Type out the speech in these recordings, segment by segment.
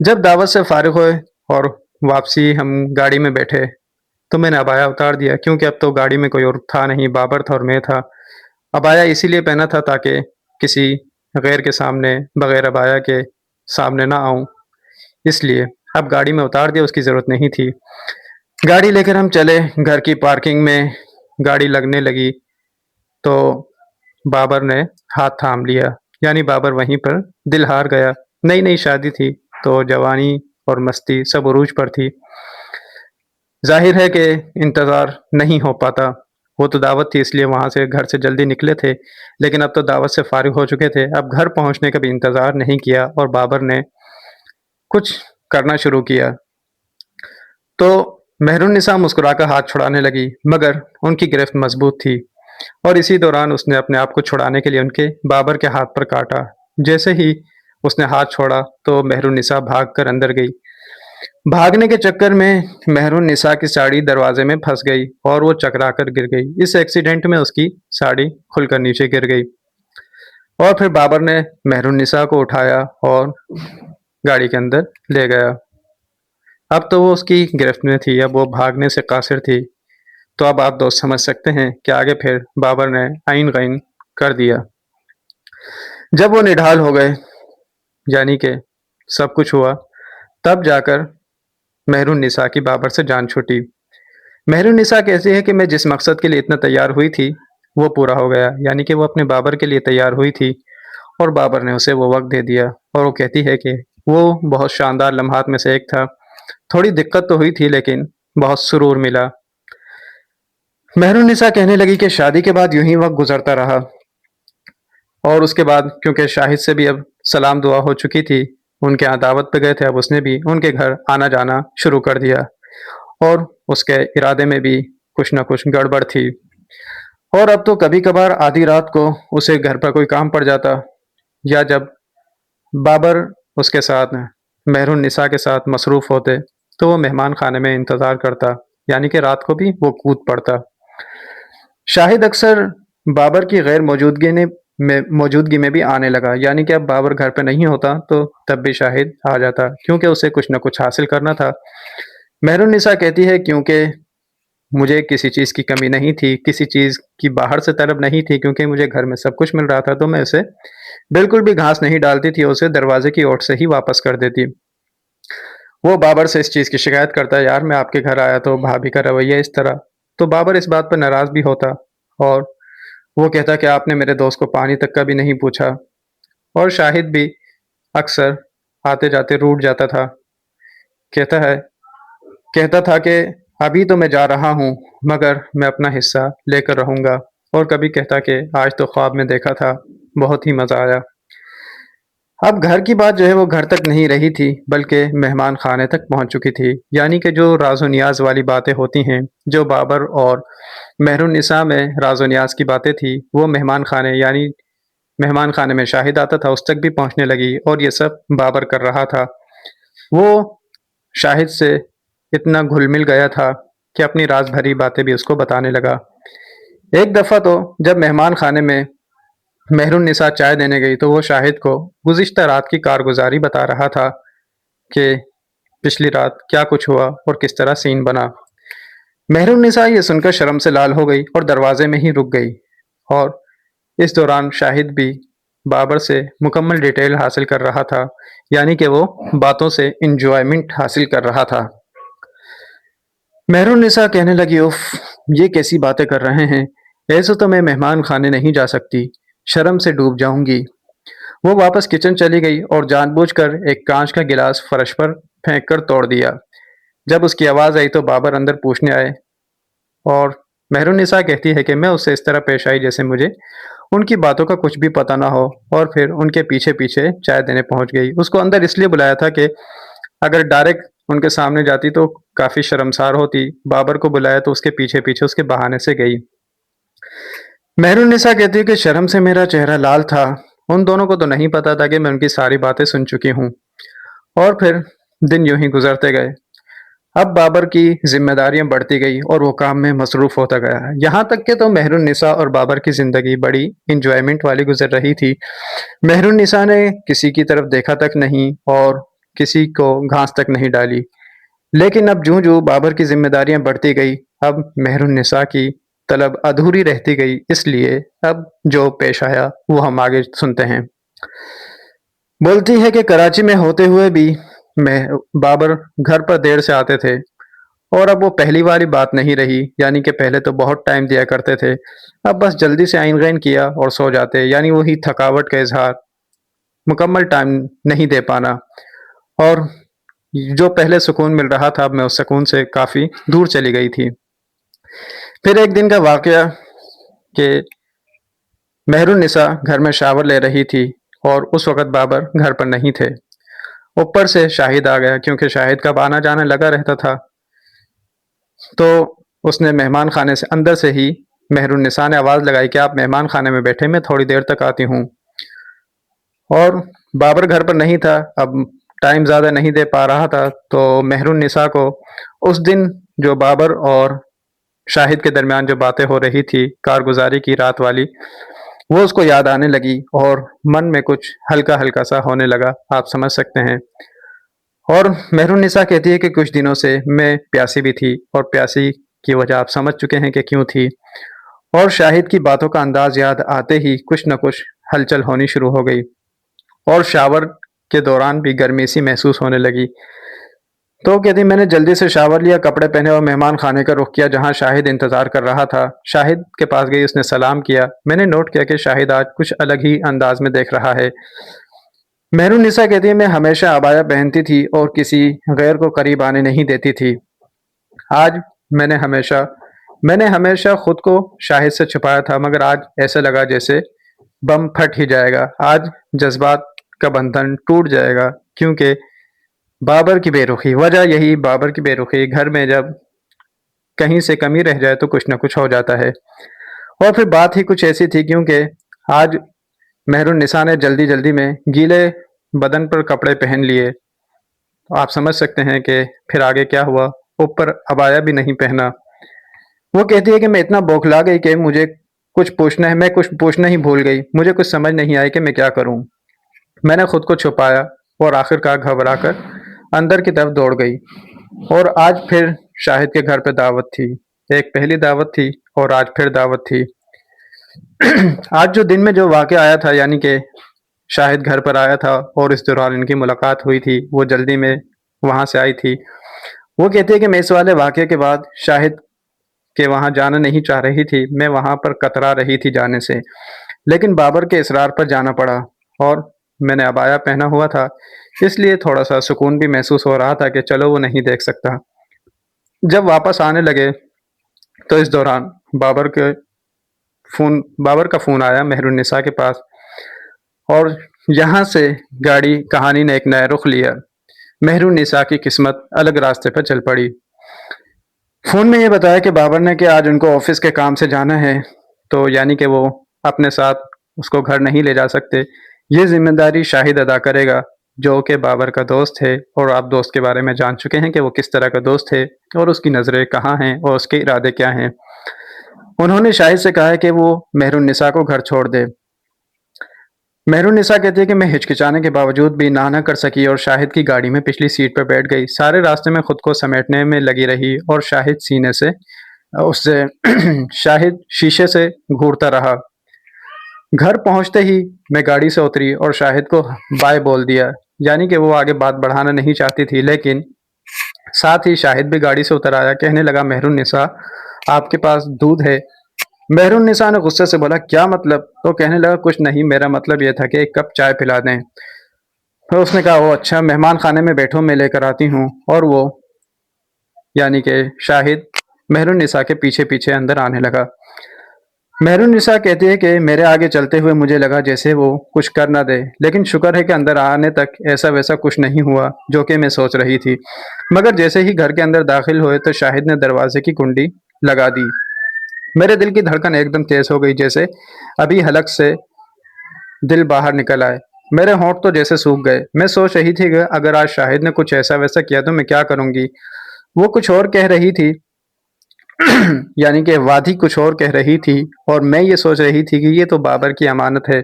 جب دعوت سے فارغ ہوئے اور واپسی ہم گاڑی میں بیٹھے تو میں نے ابایا اتار دیا، کیونکہ اب تو گاڑی میں کوئی اور تھا نہیں، بابر تھا اور میں تھا۔ ابایا اسی لیے پہنا تھا تاکہ کسی غیر کے سامنے بغیر ابایا کے سامنے نہ آؤں، اس لیے اب گاڑی میں اتار دیا، اس کی ضرورت نہیں تھی۔ گاڑی لے کر ہم چلے، گھر کی پارکنگ میں گاڑی لگنے لگی تو بابر نے ہاتھ تھام لیا، یعنی بابر وہیں پر دل ہار گیا۔ نئی نئی شادی تھی تو جوانی اور مستی سب عروج پر تھی، ظاہر ہے کہ انتظار نہیں ہو پاتا۔ وہ تو دعوت تھی اس لیے وہاں سے گھر سے جلدی نکلے تھے، لیکن اب تو دعوت سے فارغ ہو چکے تھے، اب گھر پہنچنے کا بھی انتظار نہیں کیا اور بابر نے کچھ کرنا شروع کیا تو مہر النساء مسکرا کر ہاتھ چھڑانے لگی، مگر ان کی گرفت مضبوط تھی اور اسی دوران اس نے اپنے آپ کو چھڑانے کے لیے ان کے بابر کے ہاتھ پر کاٹا۔ جیسے ہی اس نے ہاتھ چھوڑا تو مہر النساء بھاگ کر اندر گئی۔ بھاگنے کے چکر میں مہر النساء کی ساڑی دروازے میں پھنس گئی اور وہ چکرا کر گر گئی۔ اس ایکسیڈنٹ میں اس کی ساڑی کھل کر نیچے گر گئی اور پھر بابر نے مہر النساء کو اٹھایا اور گاڑی کے اندر لے گیا۔ اب تو وہ اس کی گرفت میں تھی، اب وہ بھاگنے سے قاصر تھی، تو اب آپ دوست سمجھ سکتے ہیں کہ آگے پھر بابر نے عین غین کر دیا۔ جب وہ نڈھال ہو گئے، یعنی کہ سب کچھ ہوا، تب جا کر مہر النساء کی بابر سے جان چھوٹی۔ مہر النساء کہتی ہے کہ میں جس مقصد کے لیے اتنا تیار ہوئی تھی وہ پورا ہو گیا، یعنی کہ وہ اپنے بابر کے لیے تیار ہوئی تھی اور بابر نے اسے وہ وقت دے دیا، اور وہ کہتی ہے کہ وہ بہت شاندار لمحات میں سے ایک تھا۔ تھوڑی دقت تو ہوئی تھی لیکن بہت سرور ملا۔ مہر النساء کہنے لگی کہ شادی کے بعد یوں ہی وقت گزرتا رہا، اور اس کے بعد کیونکہ شاہد سے بھی اب سلام دعا ہو چکی تھی، ان کے یہاں دعوت پہ گئے تھے، اب اس نے بھی ان کے گھر آنا جانا شروع کر دیا اور اس کے ارادے میں بھی کچھ نہ کچھ گڑبڑ تھی، اور اب تو کبھی کبھار آدھی رات کو اسے گھر پر کوئی کام پڑ جاتا، یا جب بابر اس کے ساتھ مہر النساء کے ساتھ مصروف ہوتے تو وہ مہمان خانے میں انتظار کرتا، یعنی کہ رات کو بھی وہ کود پڑتا۔ شاہد اکثر بابر کی غیر موجودگی میں بھی آنے لگا، یعنی کہ اب بابر گھر پہ نہیں ہوتا تو تب بھی شاہد آ جاتا، کیونکہ اسے کچھ نہ کچھ حاصل کرنا تھا۔ مہر النساء کہتی ہے کیونکہ مجھے کسی چیز کی کمی نہیں تھی، کسی چیز کی باہر سے طلب نہیں تھی، کیونکہ مجھے گھر میں سب کچھ مل رہا تھا، تو میں اسے بالکل بھی گھاس نہیں ڈالتی تھی، اسے دروازے کی اوٹ سے ہی واپس کر دیتی۔ وہ بابر سے اس چیز کی شکایت کرتا ہے، یار میں آپ کے گھر آیا تو بھابھی کا رویہ اس طرح، تو بابر اس بات پر ناراض بھی ہوتا اور وہ کہتا کہ آپ نے میرے دوست کو پانی تک کا بھی نہیں پوچھا، اور شاہد بھی اکثر آتے جاتے روٹ جاتا تھا، کہتا تھا کہ ابھی تو میں جا رہا ہوں مگر میں اپنا حصہ لے کر رہوں گا، اور کبھی کہتا کہ آج تو خواب میں دیکھا تھا، بہت ہی مزہ آیا۔ اب گھر کی بات جو ہے وہ گھر تک نہیں رہی تھی بلکہ مہمان خانے تک پہنچ چکی تھی، یعنی کہ جو راز و نیاز والی باتیں ہوتی ہیں، جو بابر اور مہر النساء میں راز و نیاز کی باتیں تھی، وہ مہمان خانے میں شاہد آتا تھا، اس تک بھی پہنچنے لگی، اور یہ سب بابر کر رہا تھا۔ وہ شاہد سے اتنا گھل مل گیا تھا کہ اپنی راز بھری باتیں بھی اس کو بتانے لگا۔ ایک دفعہ تو جب مہمان خانے میں مہر النساء چائے دینے گئی تو وہ شاہد کو گزشتہ رات کی کارگزاری بتا رہا تھا کہ پچھلی رات کیا کچھ ہوا اور کس طرح سین بنا۔ مہر النساء یہ سن کر شرم سے لال ہو گئی اور دروازے میں ہی رک گئی، اور اس دوران شاہد بھی بابر سے مکمل ڈیٹیل حاصل کر رہا تھا، یعنی کہ وہ باتوں سے انجوائمنٹ حاصل کر رہا تھا۔ مہر النساء کہنے لگی، اف یہ کیسی باتیں کر رہے ہیں، ایسے تو میں مہمان خانے نہیں جا سکتی، شرم سے ڈوب جاؤں گی۔ وہ واپس کچن چلی گئی اور جان بوجھ کر ایک کانچ کا گلاس فرش پر پھینک کر توڑ دیا۔ جب اس کی آواز آئی تو بابر اندر پوچھنے آئے، اور مہر النساء کہتی ہے کہ میں اس سے اس طرح پیش آئی جیسے مجھے ان کی باتوں کا کچھ بھی پتہ نہ ہو، اور پھر ان کے پیچھے پیچھے چائے دینے پہنچ گئی۔ اس کو اندر اس لیے بلایا تھا کہ اگر ڈائریکٹ ان کے سامنے جاتی تو کافی شرمسار ہوتی، بابر کو بلایا تو اس کے پیچھے پیچھے اس کے بہانے سے گئی۔ مہر النساء کہتی ہے کہ شرم سے میرا چہرہ لال تھا، ان دونوں کو تو نہیں پتا تھا کہ میں ان کی ساری باتیں سن چکی ہوں، اور پھر دن یوں ہی گزرتے گئے۔ اب بابر کی ذمہ داریاں بڑھتی گئی اور وہ کام میں مصروف ہوتا گیا، یہاں تک کہ تو مہر النساء اور بابر کی زندگی بڑی انجوائمنٹ والی گزر رہی تھی۔ مہر النساء نے کسی کی طرف دیکھا تک نہیں اور کسی کو گھاس تک نہیں ڈالی۔ لیکن اب جوں جوں بابر کی ذمہ داریاں بڑھتی گئی، اب مہر النساء کی طلب ادھوری رہتی گئی، اس لیے اب جو پیش آیا وہ ہم آگے سنتے ہیں۔ بولتی ہے کہ کراچی میں ہوتے ہوئے بھی بابر گھر پر دیر سے آتے تھے، اور اب وہ پہلی والی بات نہیں رہی، یعنی کہ پہلے تو بہت ٹائم دیا کرتے تھے، اب بس جلدی سے عین غین کیا اور سو جاتے، یعنی وہی تھکاوٹ کا اظہار، مکمل ٹائم نہیں دے پانا، اور جو پہلے سکون مل رہا تھا اب میں اس سکون سے کافی دور چلی گئی تھی۔ پھر ایک دن کا واقعہ کہ مہر النساء گھر میں شاور لے رہی تھی اور اس وقت بابر گھر پر نہیں تھے۔ اوپر سے شاہد آ گیا، کیونکہ شاہد کا آنا جانا لگا رہتا تھا، تو اس نے مہمان خانے سے اندر سے ہی مہر النساء نے آواز لگائی کہ آپ مہمان خانے میں بیٹھے، میں تھوڑی دیر تک آتی ہوں۔ اور بابر گھر پر نہیں تھا، اب ٹائم زیادہ نہیں دے پا رہا تھا، تو مہر النساء کو اس دن جو بابر اور شاہد کے درمیان جو باتیں ہو رہی تھی کارگزاری کی رات والی، وہ اس کو یاد آنے لگی اور من میں کچھ ہلکا ہلکا سا ہونے لگا، آپ سمجھ سکتے ہیں۔ اور مہر النساء کہتی ہے کہ کچھ دنوں سے میں پیاسی بھی تھی، اور پیاسی کی وجہ آپ سمجھ چکے ہیں کہ کیوں تھی، اور شاہد کی باتوں کا انداز یاد آتے ہی کچھ نہ کچھ ہلچل ہونی شروع ہو گئی، اور شاور کے دوران بھی گرمی سی محسوس ہونے لگی۔ تو کہتی میں نے جلدی سے شاور لیا، کپڑے پہنے اور مہمان خانے کا رخ کیا جہاں شاہد انتظار کر رہا تھا۔ شاہد کے پاس گئی، اس نے سلام کیا۔ میں نے نوٹ کیا کہ شاہد آج کچھ الگ ہی انداز میں دیکھ رہا ہے۔ مہر النساء کہتی ہے میں ہمیشہ عبایا پہنتی تھی اور کسی غیر کو قریب آنے نہیں دیتی تھی۔ آج میں نے ہمیشہ خود کو شاہد سے چھپایا تھا، مگر آج ایسا لگا جیسے بم پھٹ ہی جائے گا، آج جذبات کا بندھن ٹوٹ جائے گا، کیونکہ بابر کی بے رخی، وجہ یہی بابر کی بے رخی، گھر میں جب کہیں سے کمی رہ جائے تو کچھ نہ کچھ ہو جاتا ہے۔ اور پھر بات ہی کچھ ایسی تھی، کیونکہ آج مہر النساء نے جلدی جلدی میں گیلے بدن پر کپڑے پہن لیے، تو آپ سمجھ سکتے ہیں کہ پھر آگے کیا ہوا، اوپر عبایا بھی نہیں پہنا۔ وہ کہتی ہے کہ میں اتنا بوکھلا گئی کہ میں کچھ پوچھنا ہی بھول گئی، مجھے کچھ سمجھ نہیں آئی کہ میں کیا کروں۔ میں نے خود کو چھپایا اور آخر کار گھبرا کر اندر کی طرف دوڑ گئی، اور آج پھر شاہد کے گھر پہ دعوت تھی، ایک پہلی دعوت تھی اور آج پھر دعوت تھی۔ آج جو دن میں جو واقعہ آیا تھا، یعنی کہ شاہد گھر پر آیا تھا اور اس دوران ان کی ملاقات ہوئی تھی، وہ جلدی میں وہاں سے آئی تھی۔ وہ کہتی ہے کہ میں اس والے واقعے کے بعد شاہد کے وہاں جانا نہیں چاہ رہی تھی، میں وہاں پر کترا رہی تھی جانے سے، لیکن بابر کے اصرار پر جانا پڑا، اور میں نے عبایا پہنا ہوا تھا، اس لیے تھوڑا سا سکون بھی محسوس ہو رہا تھا کہ چلو وہ نہیں دیکھ سکتا۔ جب واپس آنے لگے تو اس دوران بابر کا فون آیا مہر النساء کے پاس، اور یہاں سے کہانی نے ایک نیا رخ لیا۔ مہر النساء کی قسمت الگ راستے پر چل پڑی۔ فون میں یہ بتایا کہ بابر نے کہ آج ان کو آفس کے کام سے جانا ہے، تو یعنی کہ وہ اپنے ساتھ اس کو گھر نہیں لے جا سکتے، یہ ذمہ داری شاہد ادا کرے گا، جو کہ بابر کا دوست ہے، اور آپ دوست کے بارے میں جان چکے ہیں کہ وہ کس طرح کا دوست ہے اور اس کی نظریں کہاں ہیں اور اس کے ارادے کیا ہیں۔ انہوں نے شاہد سے کہا ہے کہ وہ مہر النساء کو گھر چھوڑ دے۔ مہر النساء کہتی ہے کہ میں ہچکچانے کے باوجود بھی نہ کر سکی اور شاہد کی گاڑی میں پچھلی سیٹ پر بیٹھ گئی، سارے راستے میں خود کو سمیٹنے میں لگی رہی، اور شاہد شیشے سے گھورتا رہا۔ گھر پہنچتے ہی میں گاڑی سے اتری اور شاہد کو بائے بول دیا، یعنی کہ وہ آگے بات بڑھانا نہیں چاہتی تھی، لیکن ساتھ ہی شاہد بھی گاڑی سے اتر آیا، کہنے لگا مہر النساء آپ کے پاس دودھ ہے؟ مہر النساء نے غصے سے بولا کیا مطلب؟ تو کہنے لگا کچھ نہیں، میرا مطلب یہ تھا کہ ایک کپ چائے پلا دیں۔ پھر اس نے کہا وہ اچھا، مہمان خانے میں بیٹھو، میں لے کر آتی ہوں، اور وہ یعنی کہ شاہد مہر النساء کے پیچھے پیچھے اندر آنے لگا۔ مہر النساء کہتی ہے کہ میرے آگے چلتے ہوئے مجھے لگا جیسے وہ کچھ کر نہ دے، لیکن شکر ہے کہ اندر آنے تک ایسا ویسا کچھ نہیں ہوا جو کہ میں سوچ رہی تھی، مگر جیسے ہی گھر کے اندر داخل ہوئے تو شاہد نے دروازے کی کنڈی لگا دی۔ میرے دل کی دھڑکن ایک دم تیز ہو گئی، جیسے ابھی حلق سے دل باہر نکل آئے، میرے ہونٹ تو جیسے سوکھ گئے۔ میں سوچ رہی تھی کہ اگر آج شاہد نے کچھ ایسا ویسا کیا تو میں کیا کروں گی۔ وہ کچھ اور کہہ رہی تھی یعنی کہ وادی کچھ اور کہہ رہی تھی، اور میں یہ سوچ رہی تھی کہ یہ تو بابر کی امانت ہے۔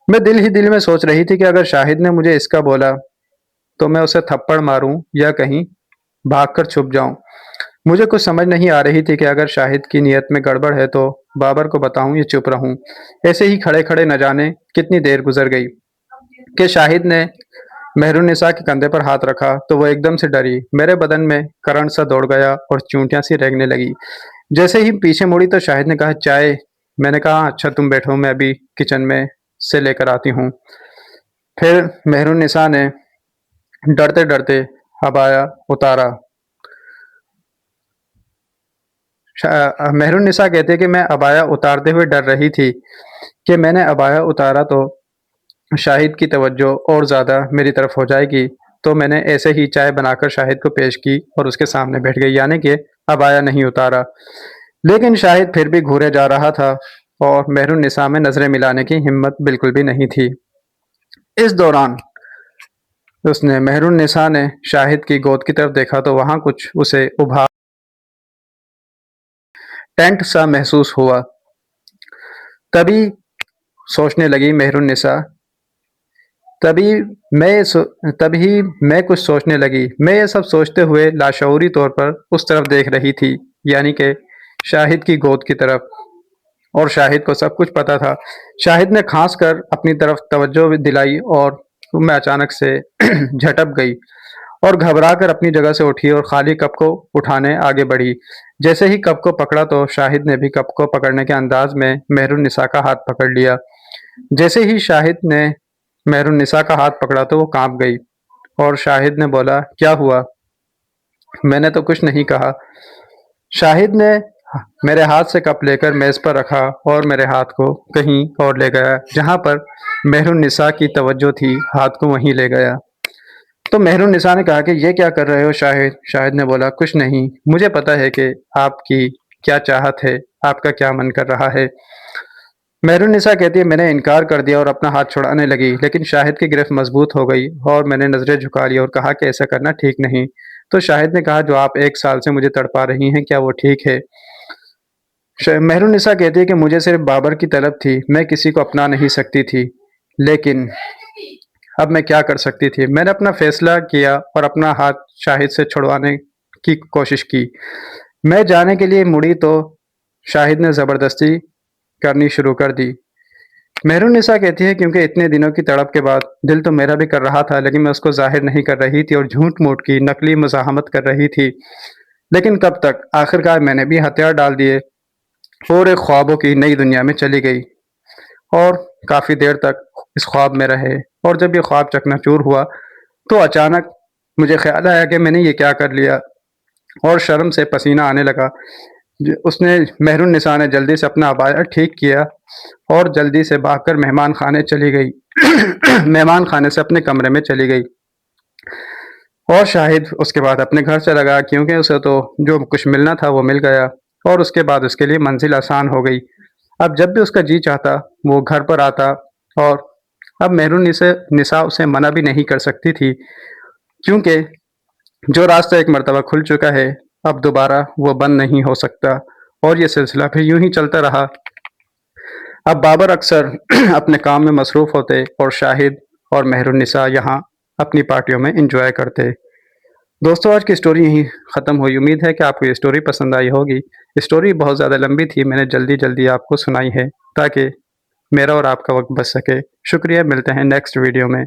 میں دل ہی دل میں سوچ رہی تھی کہ اگر شاہد نے مجھے اس کا بولا تو میں اسے تھپڑ ماروں یا کہیں بھاگ کر چھپ جاؤں۔ مجھے کچھ سمجھ نہیں آ رہی تھی کہ اگر شاہد کی نیت میں گڑبڑ ہے تو بابر کو بتاؤں یا چپ رہوں۔ ایسے ہی کھڑے کھڑے نہ جانے کتنی دیر گزر گئی کہ شاہد نے مہرالنساء کے کندھے پر ہاتھ رکھا تو وہ ایک دم سے ڈری۔ میرے بدن میں کرنٹ سا دوڑ گیا اور چونٹیاں سی رینگنے لگی۔ جیسے ہی پیچھے مڑی تو شاہد نے کہا چائے۔ میں نے کہا اچھا تم بیٹھو، میں ابھی کچن میں سے لے کر آتی ہوں۔ پھر مہرالنساء نے ڈرتے ڈرتے عبایا اتارا۔ مہرالنساء کہتے کہ میں عبایا اتارتے ہوئے ڈر رہی تھی کہ میں نے عبایا اتارا تو شاہد کی توجہ اور زیادہ میری طرف ہو جائے گی، تو میں نے ایسے ہی چائے بنا کر شاہد کو پیش کی اور اس کے سامنے بیٹھ گئی، یعنی کہ عبایا نہیں اتارا۔ لیکن شاہد پھر بھی گھورے جا رہا تھا اور مہرالنساء میں نظریں ملانے کی ہمت بالکل بھی نہیں تھی۔ اس دوران مہرالنساء نے شاہد کی گود کی طرف دیکھا تو وہاں کچھ اسے ابھار ٹینٹ سا محسوس ہوا۔ تبھی سوچنے لگی مہرالنساء تبھی میں کچھ سوچنے لگی۔ میں یہ سب سوچتے ہوئے لاشعوری طور پر اس طرف دیکھ رہی تھی، یعنی کہ شاہد کی گود کی طرف، اور شاہد کو سب کچھ پتا تھا۔ شاہد نے کھانس کر اپنی طرف توجہ دلائی اور میں اچانک سے جھٹک گئی اور گھبرا کر اپنی جگہ سے اٹھی اور خالی کپ کو اٹھانے آگے بڑھی۔ جیسے ہی کپ کو پکڑا تو شاہد نے بھی کپ کو پکڑنے کے انداز میں مہرالنساء کا ہاتھ پکڑ لیا۔ جیسے ہی شاہد نے مہرالنساء کا ہاتھ پکڑا تو وہ کانپ گئی اور شاہد نے بولا کیا ہوا؟ میں نے تو کچھ نہیں کہا۔ شاہد نے میرے ہاتھ سے کپ لے کر میز پر رکھا اور میرے ہاتھ کو کہیں اور لے گیا، جہاں پر مہرالنساء کی توجہ تھی ہاتھ کو وہیں لے گیا۔ تو مہرالنساء نے کہا کہ یہ کیا کر رہے ہو شاہد؟ شاہد نے بولا کچھ نہیں، مجھے پتا ہے کہ آپ کی کیا چاہت ہے، آپ کا کیا من کر رہا ہے۔ مہرالنساء کہتی ہے میں نے انکار کر دیا اور اپنا ہاتھ چھڑانے لگی، لیکن شاہد کی گرفت مضبوط ہو گئی اور میں نے نظریں جھکا لی اور کہا کہ ایسا کرنا ٹھیک نہیں۔ تو شاہد نے کہا جو آپ 1 سال سے مجھے تڑپا رہی ہیں کیا وہ ٹھیک ہے؟ مہرالنساء کہتی ہے کہ مجھے صرف بابر کی طلب تھی، میں کسی کو اپنا نہیں سکتی تھی، لیکن اب میں کیا کر سکتی تھی؟ میں نے اپنا فیصلہ کیا اور اپنا ہاتھ شاہد سے چھڑوانے کی کوشش کی۔ میں جانے کے لیے مڑی تو شاہد نے زبردستی کرنی شروع کر دی۔ مہرالنساء کہتی ہے کیونکہ اتنے دنوں کی تڑپ کے بعد دل تو میرا بھی کر رہا تھا، لیکن میں اس کو ظاہر نہیں کر رہی تھی اور جھوٹ موٹ کی نقلی مزاحمت کر رہی تھی۔ لیکن کب تک؟ آخرکار میں نے بھی ہتھیار ڈال دیے اور ایک خوابوں کی نئی دنیا میں چلی گئی اور کافی دیر تک اس خواب میں رہے، اور جب یہ خواب چکنا چور ہوا تو اچانک مجھے خیال آیا کہ میں نے یہ کیا کر لیا اور شرم سے پسینہ آنے لگا۔ مہرالنساء نے جلدی سے اپنا عبایا ٹھیک کیا اور جلدی سے بھاگ کر مہمان خانے چلی گئی مہمان خانے سے اپنے کمرے میں چلی گئی اور شاہد اس کے بعد اپنے گھر چلا گیا، کیونکہ اسے تو جو کچھ ملنا تھا وہ مل گیا اور اس کے بعد اس کے لیے منزل آسان ہو گئی۔ اب جب بھی اس کا جی چاہتا وہ گھر پر آتا، اور اب مہرالنساء اسے منع بھی نہیں کر سکتی تھی، کیونکہ جو راستہ ایک مرتبہ کھل چکا ہے اب دوبارہ وہ بند نہیں ہو سکتا، اور یہ سلسلہ پھر یوں ہی چلتا رہا۔ اب بابر اکثر اپنے کام میں مصروف ہوتے اور شاہد اور مہرالنساء یہاں اپنی پارٹیوں میں انجوائے کرتے۔ دوستو آج کی اسٹوری یہیں ختم ہوئی۔ امید ہے کہ آپ کو یہ اسٹوری پسند آئی ہوگی۔ اسٹوری بہت زیادہ لمبی تھی، میں نے جلدی آپ کو سنائی ہے تاکہ میرا اور آپ کا وقت بچ سکے۔ شکریہ، ملتے ہیں نیکسٹ ویڈیو میں۔